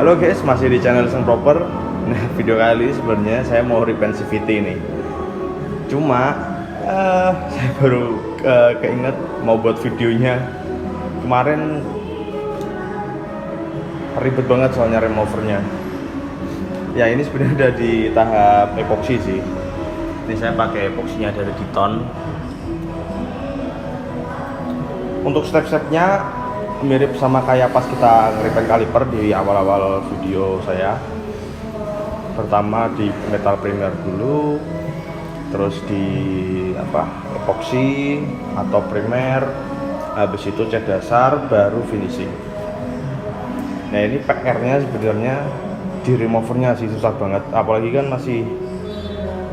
Halo guys, masih di channel Seng Proper. Nah, video kali ini sebenarnya saya mau repaint CVT nih. Cuma saya baru keinget mau buat videonya. Kemarin ribet banget soalnya removernya. Ya ini sebenarnya udah di tahap epoksi sih. Ini saya pakai epoksinya dari Diton. Untuk step-stepnya mirip sama kayak pas kita nge-repaint kaliper di awal-awal video saya. Pertama di metal primer dulu, terus di epoksi atau primer, habis itu cat dasar, baru finishing. Nah ini PR-nya sebenarnya di removernya sih susah banget, apalagi kan masih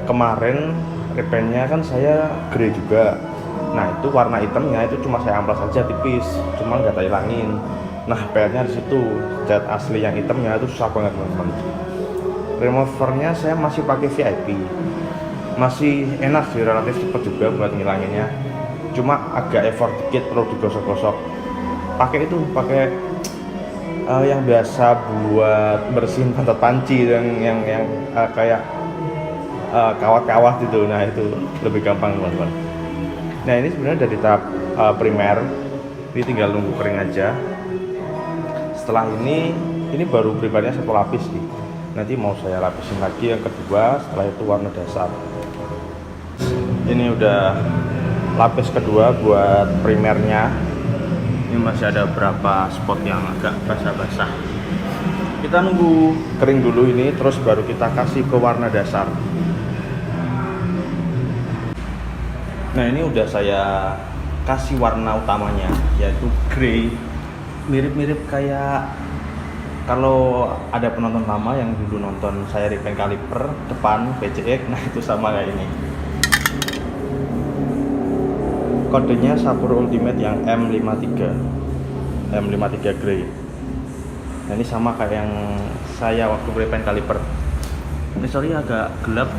kemarin repaintnya kan saya grey juga. Nah itu warna hitamnya itu cuma saya amplas aja tipis, cuma nggak saya hilangin. Nah PR-nya di situ, cat asli yang hitamnya itu susah banget teman-teman. Removernya saya masih pakai VIP, masih enak sih, relatif cepat juga buat ngilanginnya. Cuma agak effort dikit, perlu digosok-gosok. Pakai yang biasa buat bersihin pantat panci yang kayak kawat-kawat gitu. Nah itu lebih gampang teman-teman. Nah ini sebenarnya dari tahap primer, ini tinggal nunggu kering aja. Setelah ini baru primernya satu lapis nih. Nanti mau saya lapisin lagi yang kedua, setelah itu warna dasar. Ini udah lapis kedua buat primernya. Ini masih ada beberapa spot yang agak basah-basah. Kita nunggu kering dulu ini, terus baru kita kasih ke warna dasar. Nah ini udah saya kasih warna utamanya, yaitu grey. Mirip-mirip kayak kalau ada penonton lama yang dulu nonton saya repaint kaliper depan PCX, nah itu sama kayak ini. Kodenya Sapur Ultimate yang M53 grey. Nah ini sama kayak yang saya waktu repaint kaliper. Ini sorry agak gelap,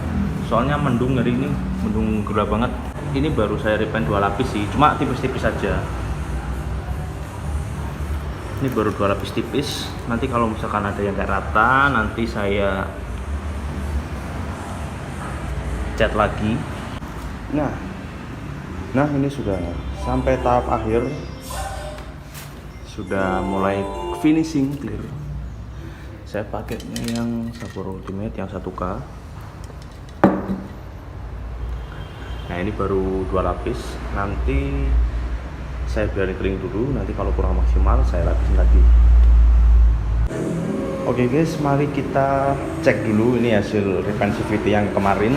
soalnya mendung hari ini, mendung gelap banget. Ini baru saya repaint 2 lapis sih, cuma tipis-tipis saja. Ini baru 2 lapis tipis. Nanti kalau misalkan ada yang kayak rata, nanti saya cat lagi. Nah ini sudah sampai tahap akhir, sudah mulai finishing clear. Saya pakainya yang Sapur Ultimate yang 1K. Nah ini baru 2 lapis, nanti saya biarin kering dulu, nanti kalau kurang maksimal saya lapisin lagi. Oke guys, mari kita cek dulu ini hasil repaint CVT yang kemarin.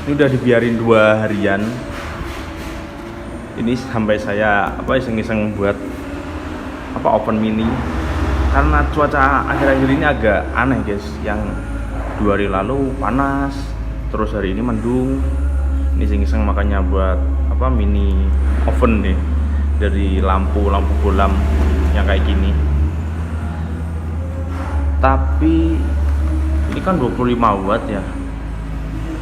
Ini udah dibiarin 2 harian. Ini sampai saya iseng-iseng buat oven mini, karena cuaca akhir-akhir ini agak aneh guys. Yang 2 hari lalu panas, terus hari ini mendung. Ini iseng-iseng makanya buat mini oven nih, dari lampu bolam yang kayak gini. Tapi ini kan 25 watt ya,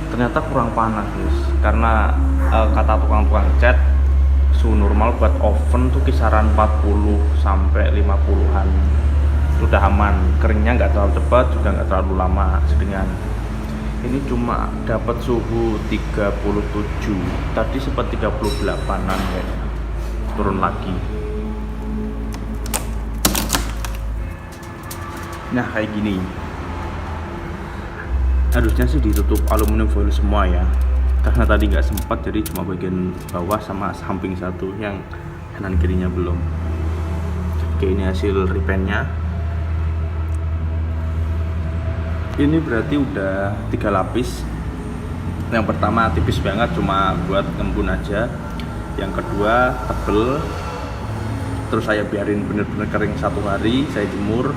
ternyata kurang panas guys, karena kata tukang cat suhu normal buat oven tuh kisaran 40 sampai 50-an sudah aman, keringnya nggak terlalu cepat juga nggak terlalu lama sedengan. Ini cuma dapat suhu 37, tadi sempat 38-an kayaknya, turun lagi. Nah kayak gini, harusnya sih ditutup aluminium foil semua ya, karena tadi nggak sempat, jadi cuma bagian bawah sama samping satu, yang kanan kirinya belum. Oke, ini hasil repaintnya. Ini berarti udah 3 lapis. Yang pertama tipis banget, cuma buat ngembun aja. Yang kedua tebel, terus saya biarin bener-bener kering 1 hari, saya jemur.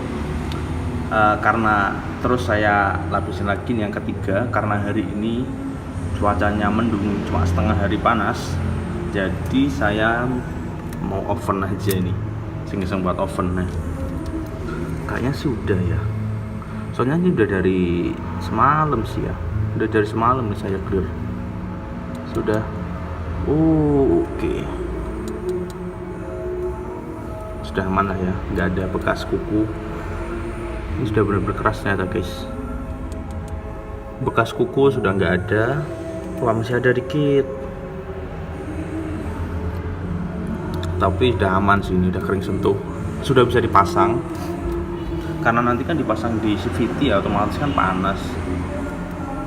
Karena terus saya lapisin lagi. Yang ketiga, karena hari ini cuacanya mendung, cuma setengah hari panas, jadi saya mau oven aja nih, iseng-iseng buat oven. Nah kayaknya sih udah ya, soalnya ini udah dari semalam sih ya, udah dari semalam nih saya clear sudah. Oke. Sudah aman lah ya, nggak ada bekas kuku. Ini sudah benar-benar keras ternyata guys. Bekas kuku sudah nggak ada. Wah, masih ada dikit, tapi udah aman sih, ini udah kering sentuh, sudah bisa dipasang. Karena nanti kan dipasang di CVT ya, otomatis kan panas,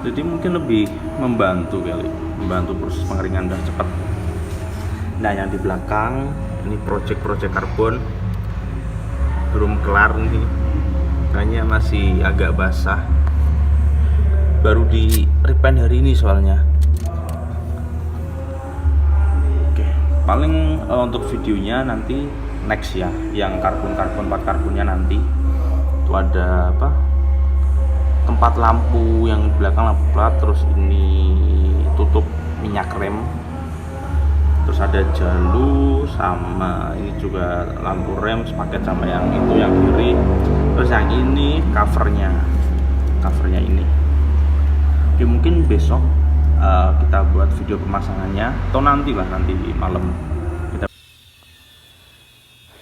jadi mungkin lebih membantu kali, membantu proses pengeringan dan cepat. Nah, yang di belakang ini project karbon belum kelar nih, hanya masih agak basah, baru di repaint hari ini soalnya. Oke, paling untuk videonya nanti next ya, yang karbon part karbonnya nanti itu ada apa, tempat lampu yang di belakang lampu plat, terus ini tutup minyak rem, terus ada jalu, sama ini juga lampu rem sepaket sama yang itu yang kiri, terus yang ini covernya ini. Oke, mungkin besok kita buat video pemasangannya, atau nanti malam kita.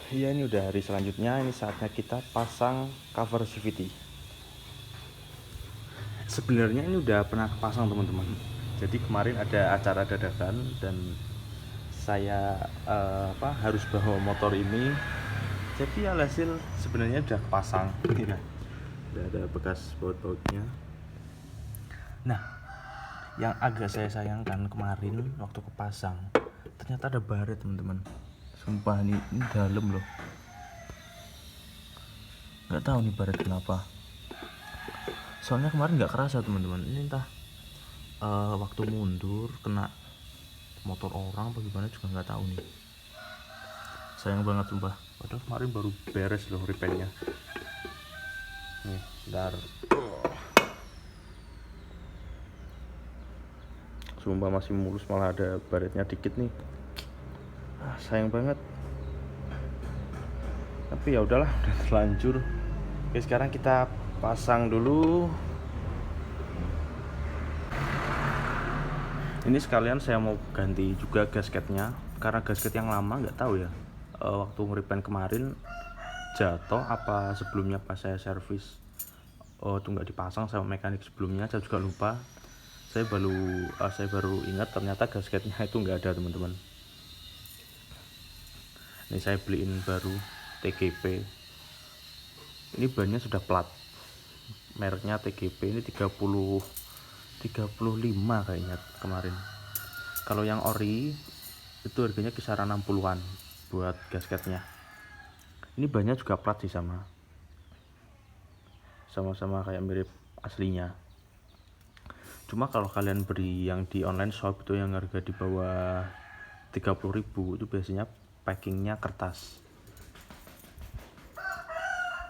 Iya, ini udah hari selanjutnya, ini saatnya kita pasang cover CVT. Sebenarnya ini udah pernah pasang teman-teman, jadi kemarin ada acara dadakan dan saya harus bawa motor ini, jadi alhasil sebenarnya udah pasang ya. Udah ada bekas baut-bautnya. Nah, yang agak saya sayangkan kemarin waktu kepasang, ternyata ada baret teman-teman. Sumpah, ini dalam loh, nggak tahu nih baret kenapa. Soalnya kemarin nggak kerasa teman-teman, ini entah waktu mundur kena motor orang apa gimana juga nggak tahu nih. Sayang banget sumpah, padahal kemarin baru beres loh repaintnya. Nih, bentar. Sumpah masih mulus, malah ada baretnya dikit nih. Sayang banget, tapi ya udahlah, udah terlanjur. Oke, sekarang kita pasang dulu. Ini sekalian saya mau ganti juga gasketnya, karena gasket yang lama nggak tahu ya, waktu nge-repaint kemarin jatuh apa sebelumnya pas saya servis itu nggak dipasang sama mekanik sebelumnya, saya juga lupa. Saya baru ingat ternyata gasketnya itu nggak ada teman-teman. Ini saya beliin baru TGP, ini bannya sudah plat, mereknya TGP, ini 35 kayaknya kemarin. Kalau yang ori itu harganya kisaran 60-an buat gasketnya. Ini bannya juga plat sih, sama-sama kayak mirip aslinya. Cuma kalau kalian beli yang di online shop itu yang harga di bawah 30.000 itu biasanya packingnya kertas.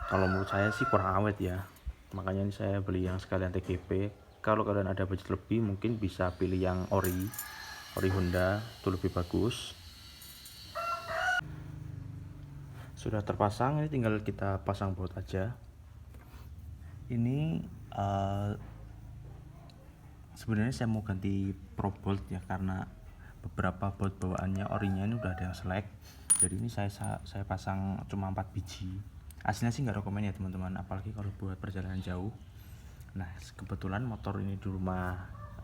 Kalau menurut saya sih kurang awet ya, makanya ini saya beli yang sekalian TGP. Kalau kalian ada budget lebih mungkin bisa pilih yang ori Honda, itu lebih bagus. Sudah terpasang, ini tinggal kita pasang baut aja. Ini sebenarnya saya mau ganti pro bolt ya, karena beberapa baut bawaannya orinya ini udah ada yang selek. Jadi ini saya pasang cuma 4 biji. Aslinya sih nggak rekomen ya teman-teman, apalagi kalau buat perjalanan jauh. Nah, kebetulan motor ini di rumah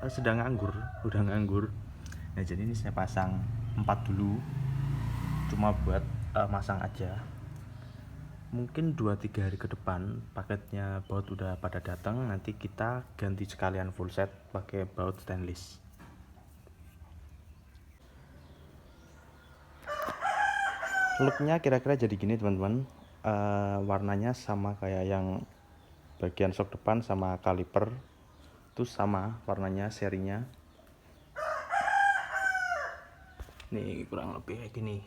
sedang udah nganggur. Nah, jadi ini saya pasang 4 dulu, cuma buat masang aja. Mungkin 2-3 hari ke depan paketnya baut udah pada datang, nanti kita ganti sekalian full set pakai baut stainless. Looknya kira-kira jadi gini teman-teman. Warnanya sama kayak yang bagian shock depan sama kaliper itu sama warnanya, serinya. Nih kurang lebih kayak gini.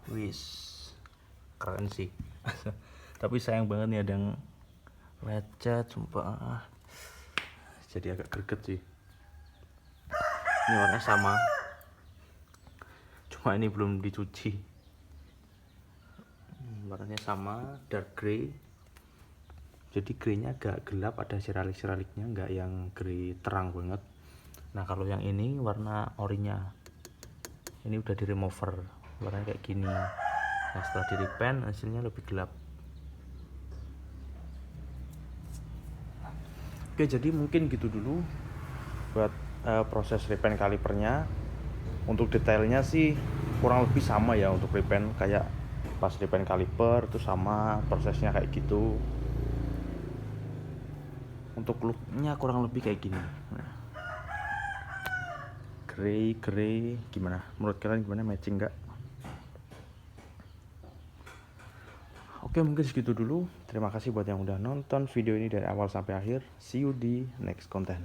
Wis, keren sih. Tapi sayang banget nih ada yang lecet, sumpah. Jadi agak greget sih. Ini warnanya sama, cuma ini belum dicuci. Warnanya sama, dark grey. Jadi greynya agak gelap, ada siralik-siraliknya, nggak yang grey terang banget. Nah, kalau yang ini warna orinya, ini udah di remover, warnanya kayak gini. Nah, setelah di repaint hasilnya lebih gelap. Oke, jadi mungkin gitu dulu buat proses repaint kalipernya. Untuk detailnya sih kurang lebih sama ya, untuk repaint kayak pas repaint kaliper itu sama prosesnya kayak gitu. Untuk looknya kurang lebih kayak gini. Nah, grey gimana? Menurut kalian gimana, matching nggak? Oke, mungkin segitu dulu. Terima kasih buat yang udah nonton video ini dari awal sampai akhir. See you di next content.